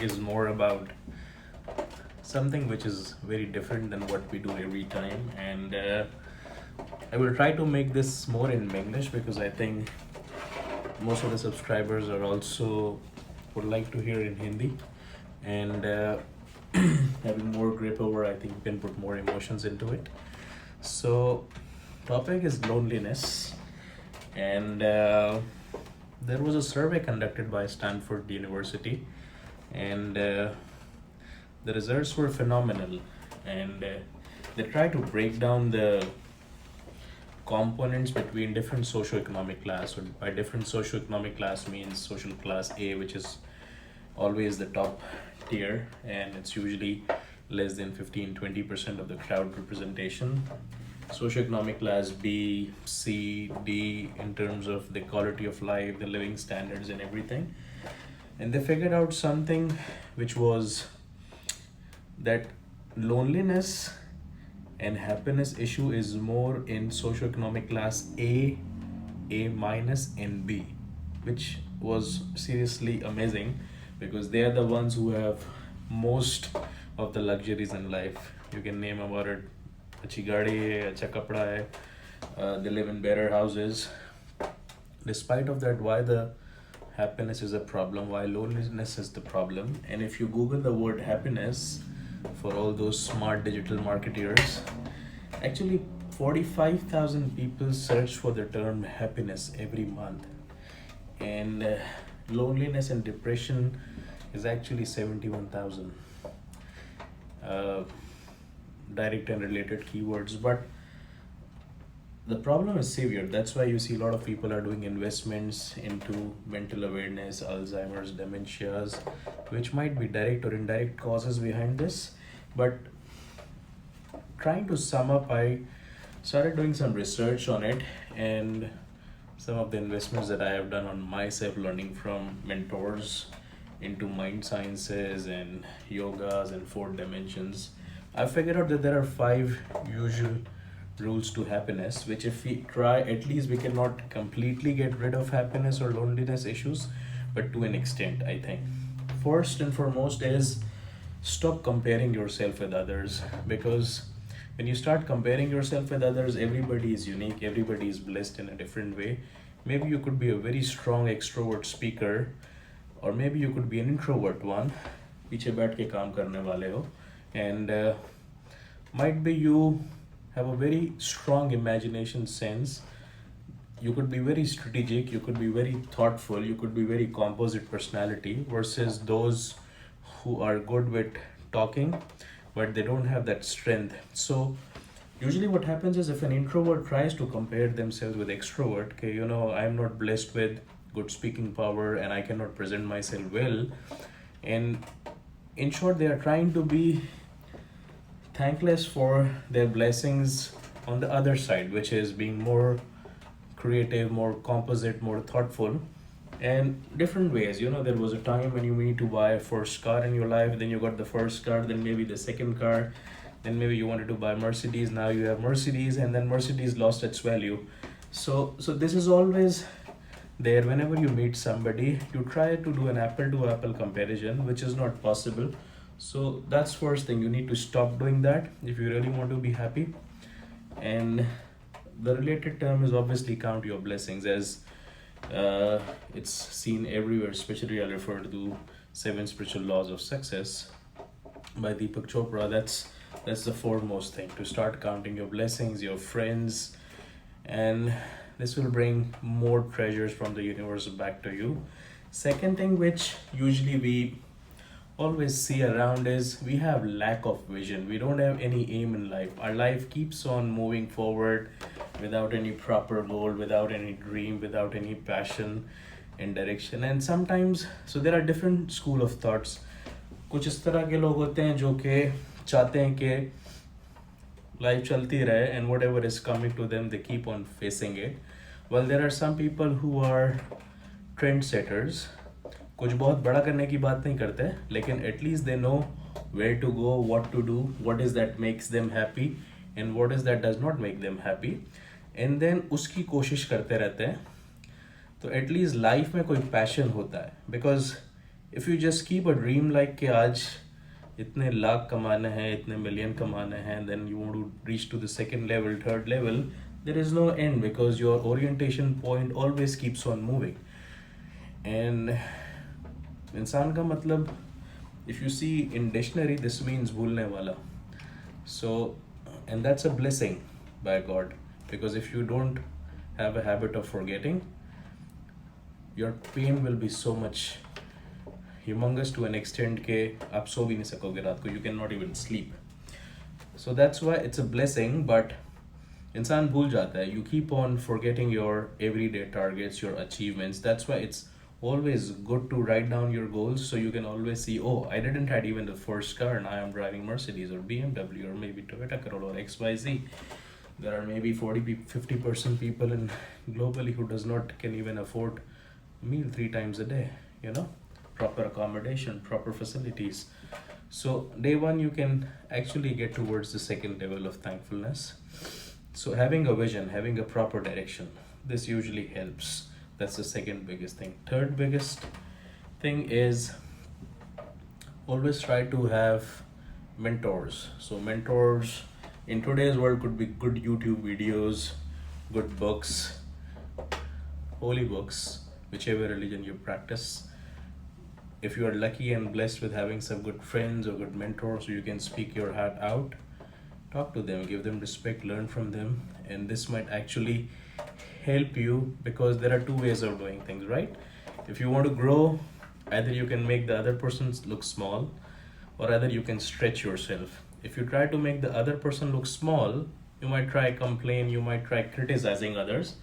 topic is more about something which is very different than what we do every time, and I will try to make this more in English because I think most of the subscribers are also would like to hear in Hindi, and having more grip over, I think you can put more emotions into it. So, topic is loneliness, and there was a survey conducted by Stanford University, and the results were phenomenal. And they tried to break down the components between different socioeconomic class. So by different socioeconomic class means social class A, which is always the top tier, and it's usually less than 15-20% of the crowd representation. Socioeconomic class B, C, D, in terms of the quality of life, the living standards, and everything. And they figured out something which was that loneliness and happiness issue is more in socioeconomic class A minus, and B, which was seriously amazing because they are the ones who have most of the luxuries in life. You can name about it. Achhi gaadi hai, acha kapda hai, they live in better houses. Despite of that, why the happiness is a problem, why loneliness is the problem? And if you Google the word happiness, for all those smart digital marketeers, actually 45,000 people search for the term happiness every month, and loneliness and depression is actually 71,000 direct and related keywords. But the problem is severe. That's why you see a lot of people are doing investments into mental awareness, Alzheimer's, dementias, which might be direct or indirect causes behind this. But trying to sum up, I started doing some research on it, and some of the investments that I have done on myself, learning from mentors into mind sciences and yogas and 4 dimensions, I figured out that there are 5 usual rules to happiness, which if we try, at least we cannot completely get rid of happiness or loneliness issues, but to an extent, I think. First and foremost is stop comparing yourself with others, because when you start comparing yourself with others, everybody is unique, everybody is blessed in a different way. Maybe you could be a very strong extrovert speaker, or maybe you could be an introvert one, पीछे बैठ के काम करने वाले हो, and might be you have a very strong imagination sense. You could be very strategic, you could be very thoughtful, you could be very composite personality, versus those who are good with talking but they don't have that strength. So usually what happens is, if an introvert tries to compare themselves with extrovert, okay, I'm not blessed with good speaking power and I cannot present myself well, and in short they are trying to be thankless for their blessings on the other side, which is being more creative, more composite, more thoughtful, and different ways. There was a time when you need to buy a first car in your life, then you got the first car, then maybe the second car, then maybe you wanted to buy Mercedes, now you have Mercedes, and then Mercedes lost its value. So this is always there. Whenever you meet somebody, you try to do an apple to apple comparison, which is not possible. So that's first thing, you need to stop doing that if you really want to be happy. And the related term is obviously count your blessings, as it's seen everywhere. Especially I refer to 7 spiritual laws of success by Deepak Chopra. That's the foremost thing, to start counting your blessings, your friends, and this will bring more treasures from the universe back to you. Second thing, which usually we always see around, is we have lack of vision. We don't have any aim in life. Our life keeps on moving forward without any proper goal, without any dream, without any passion and direction. And sometimes, so there are different school of thoughts. कुछ इस तरह के लोग होते हैं जो कि चाहते हैं कि life चलती रहे, and whatever is coming to them, they keep on facing it. Well, there are some people who are trendsetters. कुछ बहुत बड़ा करने की बात नहीं करते, लेकिन at least they know where to go, what to do, what is that makes them happy and what is that does not make them happy, and then उसकी कोशिश करते रहते हैं. तो at least life में कोई passion होता है, because If you just keep a dream like कि आज इतने लाख कमाने हैं, इतने मिलियन कमाने हैं, then you want to reach to the second level, third level, there is no end because your orientation point always keeps on moving. And इंसान का मतलब, if you see in dictionary, this means भूलने वाला. So, and that's a blessing by God, because if you don't have a habit of forgetting, your pain will be so much humongous to an extent के आप सो भी नहीं सकोगे रात को, you cannot even sleep. So that's why it's a blessing, but इंसान भूल जाता है. You keep on forgetting your everyday targets, your achievements. That's why it's always good to write down your goals, so you can always see, oh, I didn't had even the first car and I am driving Mercedes or BMW or maybe Toyota Corolla or XYZ. There are maybe 50% people in globally who does not can even afford a meal 3 times a day, you know, proper accommodation, proper facilities. So day one you can actually get towards the second level of thankfulness. So having a vision, having a proper direction, this usually helps. That's the second biggest thing. Third biggest thing is always try to have mentors. So mentors in today's world could be good YouTube videos, good books, holy books, whichever religion you practice. If you are lucky and blessed with having some good friends or good mentors, so you can speak your heart out, talk to them, give them respect, learn from them, and this might actually help you, because there are two ways of doing things, right? If you want to grow, either you can make the other person look small, or either you can stretch yourself. If you try to make the other person look small, you might try complain, you might try criticizing others,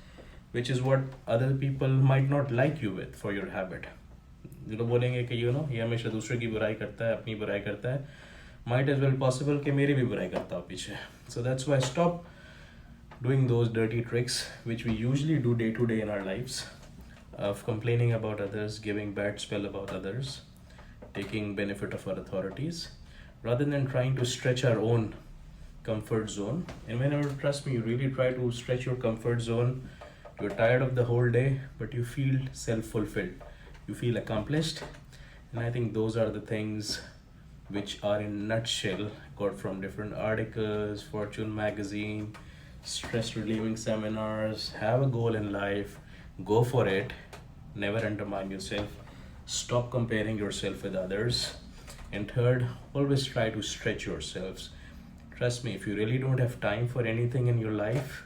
which is what other people might not like you with for your habit. जो लोग बोलेंगे कि ये हमेशा दूसरे की बुराई करता है, अपनी बुराई करता है, might as well possible कि मेरी भी बुराई करता हो पीछे. So that's why stop doing those dirty tricks which we usually do day to day in our lives, of complaining about others, giving bad spell about others, taking benefit of our authorities, rather than trying to stretch our own comfort zone. And whenever, trust me, you really try to stretch your comfort zone, you're tired of the whole day, but you feel self-fulfilled, you feel accomplished. And I think those are the things which are in nutshell got from different articles, Fortune magazine, stress relieving seminars. Have a goal in life, go for it, never undermine yourself, stop comparing yourself with others, and third, always try to stretch yourselves. Trust me, if you really don't have time for anything in your life,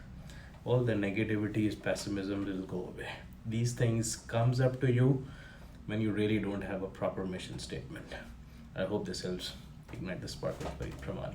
all the negativities, pessimism will go away. These things comes up to you when you really don't have a proper mission statement. I hope this helps ignite the spark with Farid Premani.